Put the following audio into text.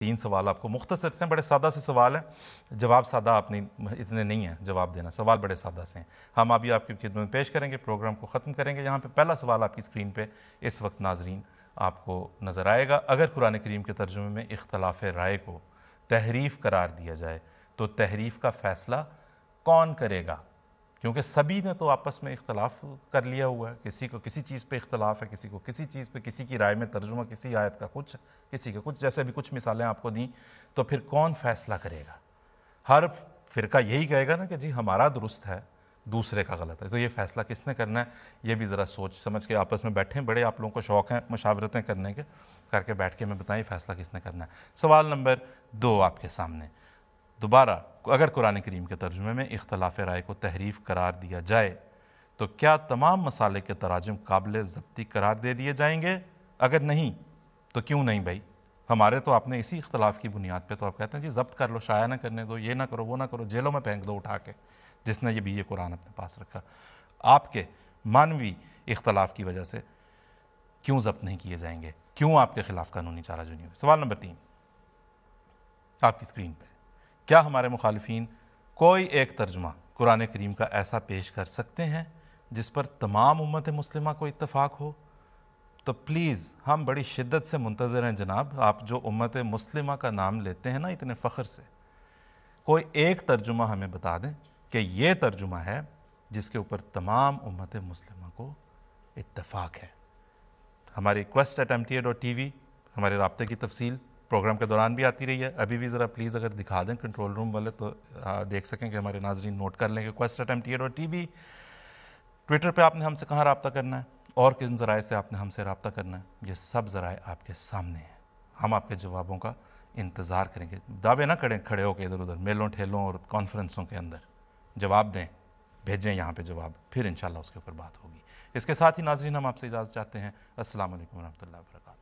3 सवाल आपको मुख्तसर से, बड़े सादा से सवाल हैं, जवाब सादा आपने इतने नहीं है जवाब देना, सवाल बड़े सादा से हैं। हम अभी आपकी खिदमत में पेश करेंगे, प्रोग्राम को ख़त्म करेंगे। यहाँ पे पहला सवाल आपकी स्क्रीन पे इस वक्त नाजरीन आपको नज़र आएगा। अगर कुरान करीम के तर्जुमे में इख्तलाफ राय को तहरीफ करार दिया जाए तो तहरीफ का फ़ैसला कौन करेगा? क्योंकि सभी ने तो आपस में इख्तलाफ कर लिया हुआ है, किसी को किसी चीज़ पे इख्तलाफ है, किसी को किसी चीज़ पे, किसी की राय में तर्जुमा किसी आयत का कुछ, किसी का कुछ, जैसे अभी कुछ मिसालें आपको दी। तो फिर कौन फ़ैसला करेगा? हर फ़िरका यही कहेगा ना कि जी हमारा दुरुस्त है, दूसरे का गलत है। तो ये फ़ैसला किसने करना है, ये भी ज़रा सोच समझ के आपस में बैठें। बड़े आप लोगों को शौक़ हैं मशावरतें करने के, करके बैठ के मैं बताएं फ़ैसला किसने करना है। सवाल नंबर 2 आपके सामने दोबारा, अगर कुरान करीम के तर्जुमे में इख्तलाफ राय को तहरीफ करार दिया जाए तो क्या तमाम मसाले के तराजुम काबिल ज़ब्ती करार दे दिए जाएंगे? अगर नहीं तो क्यों नहीं भाई? हमारे तो आपने इसी इख्तलाफ की बुनियाद पे तो आप कहते हैं जी ज़ब्त कर लो, शाया ना करने दो, ये ना करो, वो ना करो, जेलों में फेंक दो उठा के, जिसने ये भी ये कुरान अपने पास रखा। आपके मानवी इख्तलाफ की वजह से क्यों ज़ब्त नहीं किए जाएंगे? क्यों आपके खिलाफ कानूनी चाराजोई नहीं हुई? सवाल नंबर 3 आपकी स्क्रीन पर, क्या हमारे मुखालिफिन कोई एक तर्जुमा कुरान करीम का ऐसा पेश कर सकते हैं जिस पर तमाम उम्मत मुस्लिमा को इत्तफाक हो? तो प्लीज़ हम बड़ी शिद्दत से मुंतज़िर हैं जनाब, आप जो उम्मत मुस्लिमा का नाम लेते हैं ना इतने फ़ख्र से, कोई एक तर्जुमा हमें बता दें कि ये तर्जुमा है जिसके ऊपर तमाम उम्मत मुस्लिमा को इत्तफाक है। हमारी quest@mta.tv हमारे राब्ते की तफसील प्रोग्राम के दौरान भी आती रही है, अभी भी ज़रा प्लीज़ अगर दिखा दें कंट्रोल रूम वाले तो देख सकें कि हमारे नाजरीन नोट कर लेंगे। quest@mta.tv। ट्विटर पे आपने हमसे कहाँ रब्ता करना है और किन ज़राए से आपने हमसे रब्ता करना है, ये सब ज़राए आपके सामने हैं। हम आपके जवाबों का इंतज़ार करेंगे। दावे ना करें खड़े होकर इधर उधर मेलों ठेलों और कॉन्फ्रेंसों के अंदर, जवाब दें, भेजें यहाँ पे जवाब, फिर इंशाल्लाह उसके ऊपर बात होगी। इसके साथ ही नाजरीन हम आपसे इजाज़त चाहते हैं। अस्सलाम वालेकुम व रहमतुल्लाहि व बरकातहू।